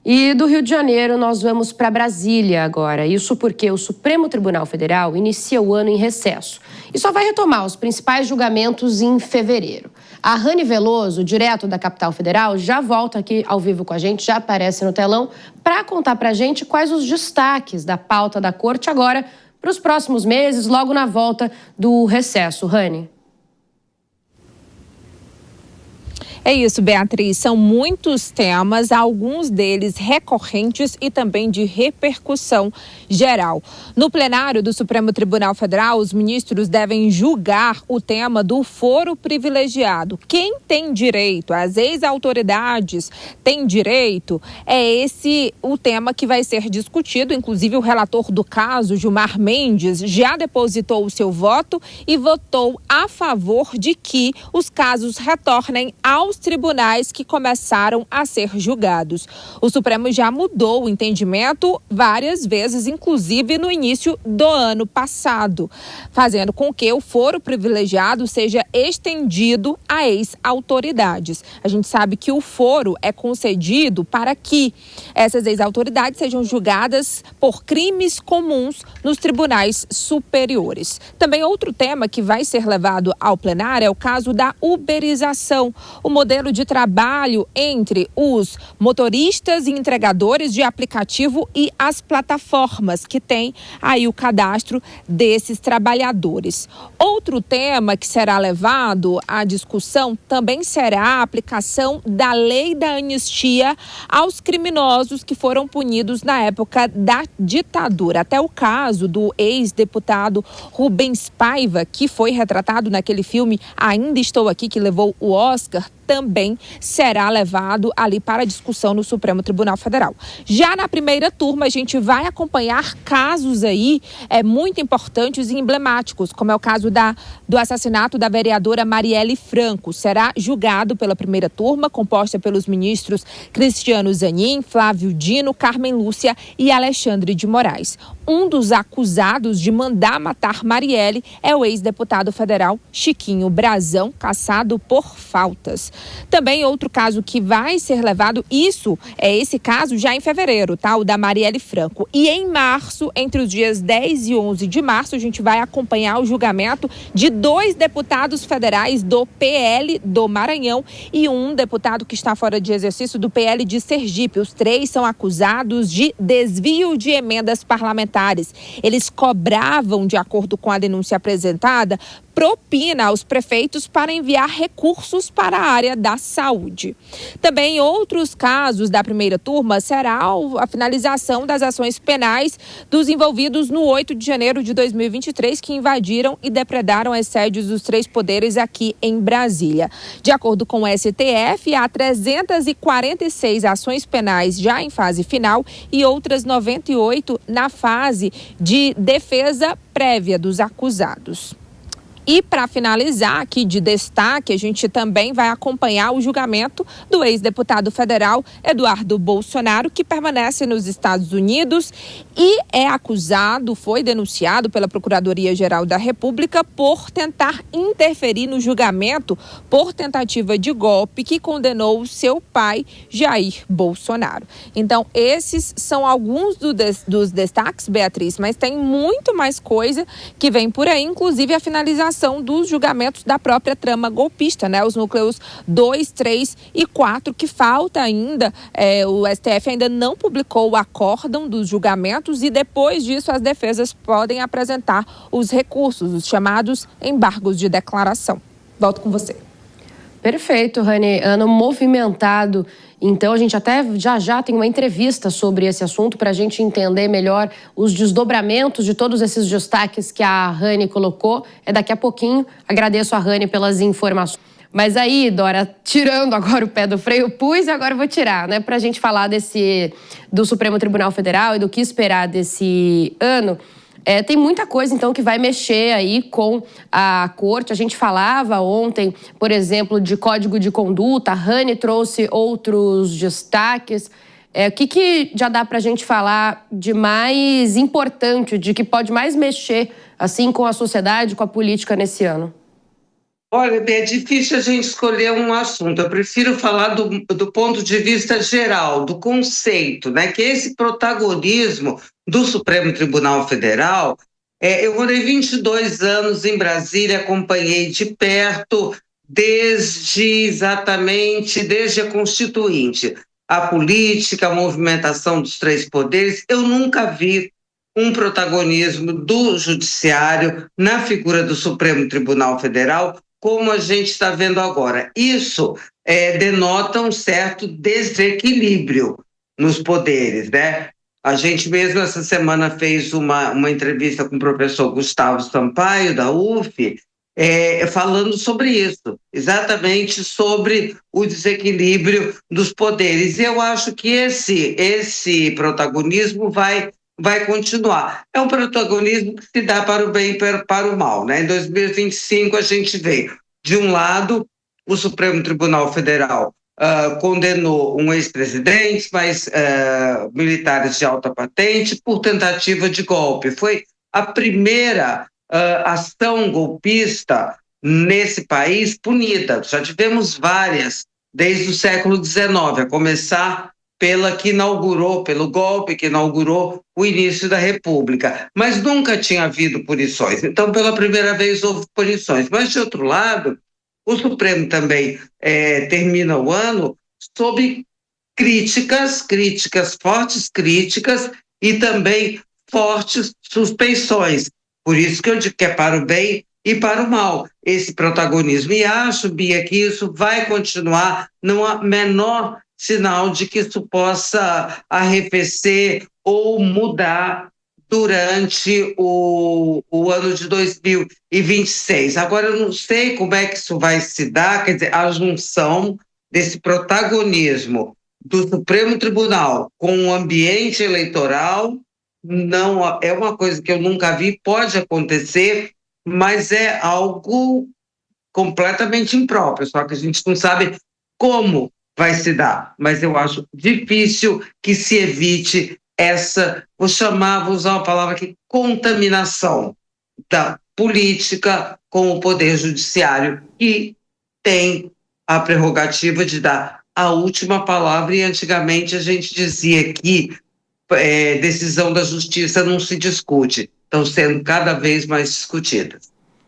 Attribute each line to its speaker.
Speaker 1: E do Rio de Janeiro nós vamos para Brasília agora. Isso porque o Supremo Tribunal Federal inicia o ano em recesso e só vai retomar os principais julgamentos em fevereiro. A Rani Veloso, direto da capital federal, já volta aqui ao vivo com a gente, já aparece no telão, para contar para a gente quais os destaques da pauta da corte agora para os próximos meses, logo na volta do recesso. Rani.
Speaker 2: É isso, Beatriz. São muitos temas, alguns deles recorrentes e também de repercussão geral. No plenário do Supremo Tribunal Federal, os ministros devem julgar o tema do foro privilegiado. Quem tem direito, as ex-autoridades têm direito, é esse o tema que vai ser discutido. Inclusive, o relator do caso, Gilmar Mendes, já depositou o seu voto e votou a favor de que os casos retornem aos tribunais que começaram a ser julgados. O Supremo já mudou o entendimento várias vezes, inclusive no início do ano passado, fazendo com que o foro privilegiado seja estendido a ex-autoridades. A gente sabe que o foro é concedido para que essas ex-autoridades sejam julgadas por crimes comuns nos tribunais superiores. Também outro tema que vai ser levado ao plenário é o caso da uberização, o modelo de trabalho entre os motoristas e entregadores de aplicativo e as plataformas que têm aí o cadastro desses trabalhadores. Outro tema que será levado à discussão também será a aplicação da lei da anistia aos criminosos que foram punidos na época da ditadura. Até o caso do ex-deputado Rubens Paiva, que foi retratado naquele filme Ainda Estou Aqui, que levou o Oscar, também será levado ali para discussão no Supremo Tribunal Federal. Já na primeira turma, a gente vai acompanhar casos aí muito importantes e emblemáticos, como é o caso do assassinato da vereadora Marielle Franco. Será julgado pela primeira turma, composta pelos ministros Cristiano Zanin, Flávio Dino, Carmen Lúcia e Alexandre de Moraes. Um dos acusados de mandar matar Marielle é o ex-deputado federal Chiquinho Brazão, cassado por faltas. Também outro caso que vai ser levado, esse caso já em fevereiro, tá? O da Marielle Franco. E em março, entre os dias 10 e 11 de março, a gente vai acompanhar o julgamento de 2 deputados federais do PL do Maranhão e um deputado que está fora de exercício do PL de Sergipe. Os 3 são acusados de desvio de emendas parlamentares. Eles cobravam, de acordo com a denúncia apresentada, propina aos prefeitos para enviar recursos para a área da saúde. Também outros casos da primeira turma será a finalização das ações penais dos envolvidos no 8 de janeiro de 2023, que invadiram e depredaram as sedes dos 3 poderes aqui em Brasília. De acordo com o STF, há 346 ações penais já em fase final e outras 98 na fase de defesa prévia dos acusados. E para finalizar aqui de destaque, a gente também vai acompanhar o julgamento do ex-deputado federal Eduardo Bolsonaro, que permanece nos Estados Unidos e foi denunciado pela Procuradoria-Geral da República por tentar interferir no julgamento por tentativa de golpe que condenou o seu pai, Jair Bolsonaro. Então, esses são alguns dos destaques, Beatriz, mas tem muito mais coisa que vem por aí, inclusive a finalização dos julgamentos da própria trama golpista, né? Os núcleos 2, 3 e 4, que falta ainda, o STF ainda não publicou o acórdão dos julgamentos e depois disso as defesas podem apresentar os recursos, os chamados embargos de declaração. Volto com você.
Speaker 1: Perfeito, Rani. Ano movimentado. Então, a gente até já tem uma entrevista sobre esse assunto para a gente entender melhor os desdobramentos de todos esses destaques que a Rani colocou. É daqui a pouquinho. Agradeço a Rani pelas informações. Mas aí, Dora, tirando agora o pé do freio, pus e agora eu vou tirar, né? Para a gente falar do Supremo Tribunal Federal e do que esperar desse ano. Tem muita coisa, então, que vai mexer aí com a corte. A gente falava ontem, por exemplo, de código de conduta. A Rani trouxe outros destaques. O que já dá para a gente falar de mais importante, de que pode mais mexer assim com a sociedade, com a política nesse ano?
Speaker 3: Olha, é difícil a gente escolher um assunto. Eu prefiro falar do ponto de vista geral, do conceito, né? Que é esse protagonismo do Supremo Tribunal Federal. Eu morei 22 anos em Brasília, acompanhei de perto desde a Constituinte, a política, a movimentação dos três poderes. Eu nunca vi um protagonismo do Judiciário na figura do Supremo Tribunal Federal como a gente está vendo agora. Isso denota um certo desequilíbrio nos poderes, né? A gente mesmo essa semana fez uma entrevista com o professor Gustavo Sampaio, da UF, falando sobre isso, exatamente sobre o desequilíbrio dos poderes. E eu acho que esse protagonismo vai continuar. É um protagonismo que se dá para o bem e para o mal, né? Em 2025 a gente vê, de um lado, o Supremo Tribunal Federal condenou um ex-presidente, mas militares de alta patente, por tentativa de golpe. Foi a primeira ação golpista nesse país punida. Já tivemos várias desde o século XIX, a começar pelo golpe que inaugurou o início da República. Mas nunca tinha havido punições. Então, pela primeira vez, houve punições. Mas, de outro lado, o Supremo também termina o ano sob fortes críticas e também fortes suspeições. Por isso que eu digo que é para o bem e para o mal esse protagonismo. E acho, Bia, que isso vai continuar, não há menor sinal de que isso possa arrefecer ou mudar durante o ano de 2026. Agora, eu não sei como é que isso vai se dar, quer dizer, a junção desse protagonismo do Supremo Tribunal com o ambiente eleitoral não é uma coisa que eu nunca vi, pode acontecer, mas é algo completamente impróprio, só que a gente não sabe como vai se dar, mas eu acho difícil que se evite vou usar uma palavra aqui, contaminação da política com o poder judiciário, que tem a prerrogativa de dar a última palavra, e antigamente a gente dizia que decisão da justiça não se discute, estão sendo cada vez mais discutidas.